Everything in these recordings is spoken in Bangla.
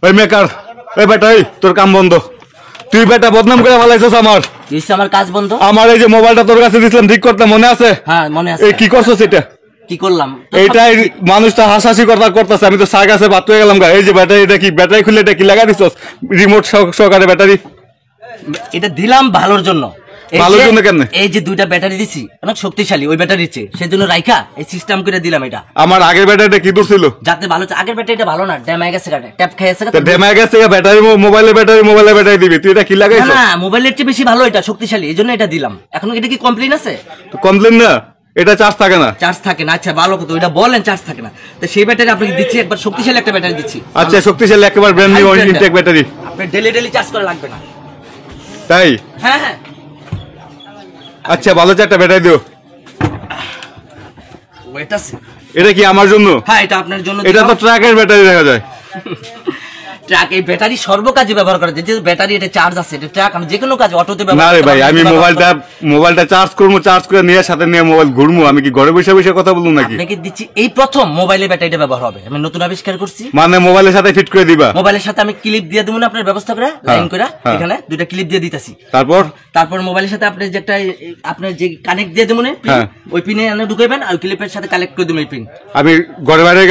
ওই মেকার, ওই বেটা, ওই তোর কাম বন্ধ। তুই বেটা বদনাম করে ফেলাইছস আমার। আমার কাজ বন্ধ। আমার এই যে মোবাইলটা তোর কাছে দিছিলাম ঠিক করতে, মনে আছে? হ্যাঁ মনে আছে। এই কি করছস এটা? কি করলাম? এইটাই মানুষটা হাসাহাসি করতেছে, আমি তো সার কাছে বাদ হয়ে গেলাম। এই যে ব্যাটারি, এটা কি ব্যাটারি খুলে এটা কি লাগা দিছস? রিমোট সহকারে ব্যাটারি। এটা দিলাম ভালোর জন্য। ভালোর জন্য কেন? এই যে দুইটা ব্যাটারি দিছি অনেক শক্তিশালী, ওই ব্যাটারি দিচ্ছে সেজন্য রাইখা এই সিস্টেম করে দিলাম। এটা আমার আগের ব্যাটারিটা কি দূর ছিল? যাতে ভালো, আগের ব্যাটারিটা ভালো না, ড্যামেজ গেছে, ট্যাপ খেয়েছে। ড্যামেজ গেছে ব্যাটারি, মোবাইলের ব্যাটারি দিবি তুই? এটা কি লাগাইছস? না মোবাইলের চেয়ে বেশি ভালো, এটা শক্তিশালী, এজন্য এটা দিলাম। এখন এটা কি কমপ্লেইন আছে? কমপ্লেইন না, এটা চার্জ থাকে না। চার্জ থাকে না? আচ্ছা ভালো কথা, ওইটা বলেন চার্জ থাকে না। তো সেই ব্যাটারি আপনাকে দিচ্ছি, একবার শক্তিশালী একটা ব্যাটারি দিচ্ছি। আচ্ছা শক্তিশালী একেবারে ব্র্যান্ড নিউ ইনটেক ব্যাটারি। আপনি ডেলি চার্জ করা লাগবে না। তাই? হ্যাঁ হ্যাঁ। আচ্ছা ভালো একটা ব্যাটারি দিও। ওয়েট আছে। এটা কি আমার জন্য? হ্যাঁ এটা আপনার জন্য। এটা তো ট্রাকের ব্যাটারি দেখা যায়। ট্রাক এই ব্যাটারি সর্বকাজে ব্যবহার করা যায়। যে ব্যাটারি এটা চার্জ আছে, এটা ট্রাক আমি যে কোনো কাজে অটোতে ব্যবহার। না রে ভাই, আমি মোবাইলটা চার্জ করবো, চার্জ করে নিয়ে সাথে নিয়ে মোবাইল ঘুরবো। আমি কি ঘরে বসে বসে কথা বলবো নাকি? আপনাকে দিচ্ছি, এই প্রথম মোবাইলে ব্যাটারিটা ব্যবহার হবে, আমি নতুন আবিষ্কার করছি। মানে মোবাইলের সাথে ফিট করে দিবা? মোবাইলের সাথে আমি ক্লিপ দিয়ে দেবো না, আপনার ব্যবস্থা করে লাইন করে এখানে দুইটা ক্লিপ দিয়ে দিতেছি। তারপর মোবাইলের সাথে আপনি যে একটা আপনার যে কানেক্ট দিয়ে দেবো না, ওই পিনে এনে ঢুকাইবেন আর ক্লিপের সাথে কানেক্ট করে দেবেন। এই পিন আমি ঘরে বাইরে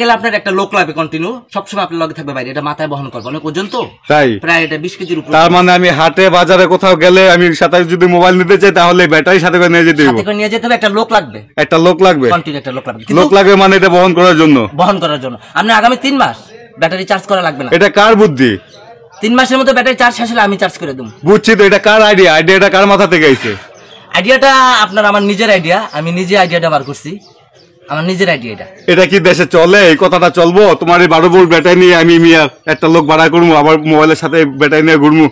গেলে আপনার একটা লোক লাগবে কন্টিনিউ, সবসময় আপনার লগে থাকবে বাইরে, এটা মাথায় বহন করবে, অনেক ওজন তো। তাই? প্রায় এটা 20 কেজির উপর। তার মানে আমি হাটে বাজারে কোথাও গেলে আমি সাথে যদি মোবাইল নিতে চাই তাহলে ব্যাটারি সাথে করে নিয়ে যেতে হবে। সাথে করে নিয়ে যেতে হবে, একটা লোক লাগবে। একটা লোক লাগবে, কন্টিনিউ একটা লোক লাগবে। লোক লাগবে মানে এটা বহন করার জন্য? বহন করার জন্য। আপনি আগামী 3 মাস ব্যাটারি চার্জ করা লাগবে না। এটা কার বুদ্ধি? 3 মাসের মধ্যে ব্যাটারি চার্জ শেষ হলে আমি চার্জ করে দেব। বুঝছি তো, এটা কার আইডিয়া? আইডিয়াটা কার মাথা থেকে আইছে? আইডিয়াটা আপনার, আমার নিজের আইডিয়া, আমি নিজে আইডিয়াটা বার করছি, আমার নিজের আইডিয়া এটা। এটা কি দেশে চলে? এই কথাটা চলবো? তোমার এই 12 ভোল্ট ব্যাটারি নিয়ে আমি মিয়া একটা লোক ভাড়া করবো, আবার মোবাইলের সাথে ব্যাটারি নিয়ে ঘুরবো?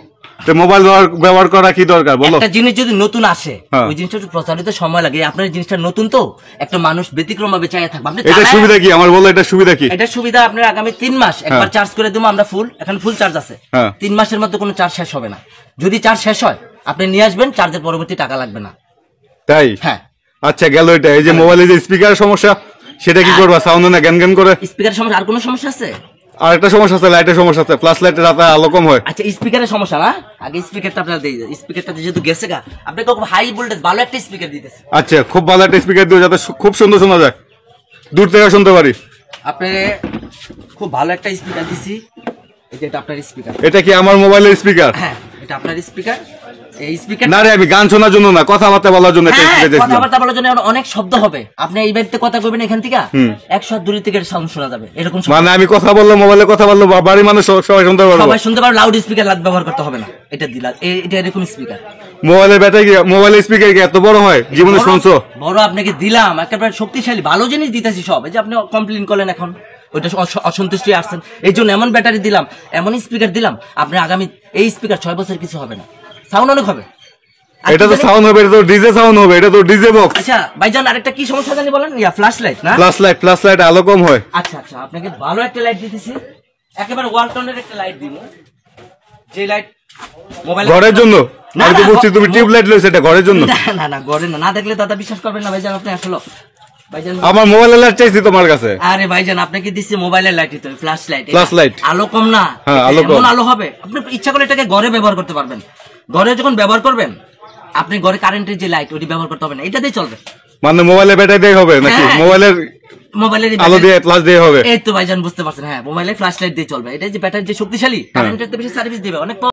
মোবাইল ব্যবহার করা কি দরকার বলো? একটা জিনিস যদি নতুন আসে, ওই জিনিসটা একটু প্রচারিত সময় লাগে। আপনার জিনিসটা নতুন তো, একটা মানুষ ব্যতিক্রম ভাবে চাইয়া থাকবে। এটা সুবিধা কি আমার বলো? এটা সুবিধা কি? এটা সুবিধা আপনার আগামী 3 মাস একবার চার্জ করে দেবো আমরা ফুল, এখন ফুল চার্জ আছে। 3 মাসের মধ্যে কোনো চার্জ শেষ হবে না। যদি চার্জ শেষ হয় আপনি নিয়ে আসবেন, চার্জের পরবর্তী টাকা লাগবে না। তাই? হ্যাঁ। আচ্ছা গেল এটা। এই যে মোবাইলে যে স্পিকারের সমস্যা, সেটা কি করবা? সাউন্ড না গ্যান গ্যান করে? স্পিকারের সমস্যা আর কোনো সমস্যা আছে? আর একটা সমস্যা আছে, লাইটের সমস্যা আছে। ফ্ল্যাশ লাইটের রাতে আলো কম হয়। আচ্ছা স্পিকারের সমস্যা না, আগে স্পিকারটা আপনার দেই। স্পিকারটা যেহেতু গেছে গা, আপনাকে খুব হাই ভোল্টেজ ভালো একটা স্পিকার দিতেছি। আচ্ছা খুব ভালো একটা স্পিকার দিও, যাতে খুব সুন্দর শোনা যায়, দূর থেকে শুনতে পারি। আপনি খুব ভালো একটা স্পিকার দিছি, এটা আপনার স্পিকার। এটা কি আমার মোবাইলের স্পিকার? হ্যাঁ এটা আপনার স্পিকার। এই স্পিকার না রে, আমি গান শোনার জন্য না, কথাবার্তা বলার জন্য একটা স্পিকার দিয়েছিলাম। কথাবার্তা বলার জন্য অনেক শব্দ হবে, আপনি এই বাড়িতে কথা কইবেন এখান থেকে 100 দূর থেকে সাউন্ড শোনা যাবে, এরকম মানে আমি কথা বললে, মোবাইলে কথা বললে বাড়ির মানুষ সবাই শুনতে পারবে? সবাই শুনতে পারবে। লাউড স্পিকার ব্যবহার করতে হবে না, এটা দিলা। এটা এরকম স্পিকার। মোবাইলের ব্যাটারি, মোবাইলের স্পিকার কি এত বড় হয়? জীবনে শুনছো? বড় আপনাকে দিলাম, একেবারে শক্তিশালী ভালো জিনিস দিতেছি সব। এই যে আপনি কমপ্লেইন করলেন, এখন ওইটা অসন্তুষ্টি আসছেন, এই জন্য এমন ব্যাটারি দিলাম, এমন স্পিকার দিলাম, আপনি আগামী এই স্পিকার 6 বছর কিছু হবে না, সাউন্ড অনেক হবে। এটা তো সাউন্ড হবে, এটা তো ডিজে সাউন্ড হবে, এটা তো ডিজে বক্স। আচ্ছা ভাইজান আরেকটা কি সমস্যা জানি বলেন? ফ্ল্যাশ লাইট না? ফ্ল্যাশ লাইট আলো কম হয়। আচ্ছা আপনাকে ভালো একটা লাইট দিতেছি, একেবারে ওয়ালটনের একটা লাইট দিব, যে লাইট মোবাইল ঘরের জন্য। আমি তো বুঝছি তুমি টিউব লাইট লইছো, এটা ঘরের জন্য। না ঘরে না দেখলে দাদা বিশ্বাস করবেন না ভাইজান। আপনি আসলে ভাইজান আমার মোবাইলের লাইট চাইছি তোমার কাছে। আরে ভাইজান আপনাকে দিচ্ছি মোবাইলের লাইট, তো ফ্ল্যাশ লাইট আলো কম না? হ্যাঁ আলো কম, আলো হবে। আপনি ইচ্ছা করলে এটাকে ঘরে ব্যবহার করতে পারবেন। ঘরে যখন ব্যবহার করবেন, আপনি ঘরে কারেন্টের যে লাইট ওটি ব্যবহার করতে হবে না, এটা দিয়ে চলবে। মানে মোবাইলের ব্যাটারি দিয়ে হবে নাকি? মোবাইলের আলো দিয়ে ফ্ল্যাশ দিয়ে হবে? এই তো ভাইজান বুঝতে পারছেন। হ্যাঁ মোবাইলের ফ্ল্যাশ লাইট দিয়ে চলবে। এটা যে ব্যাটারি যে শক্তিশালী, কারেন্টের তো বেশি সার্ভিস দিবে অনেক।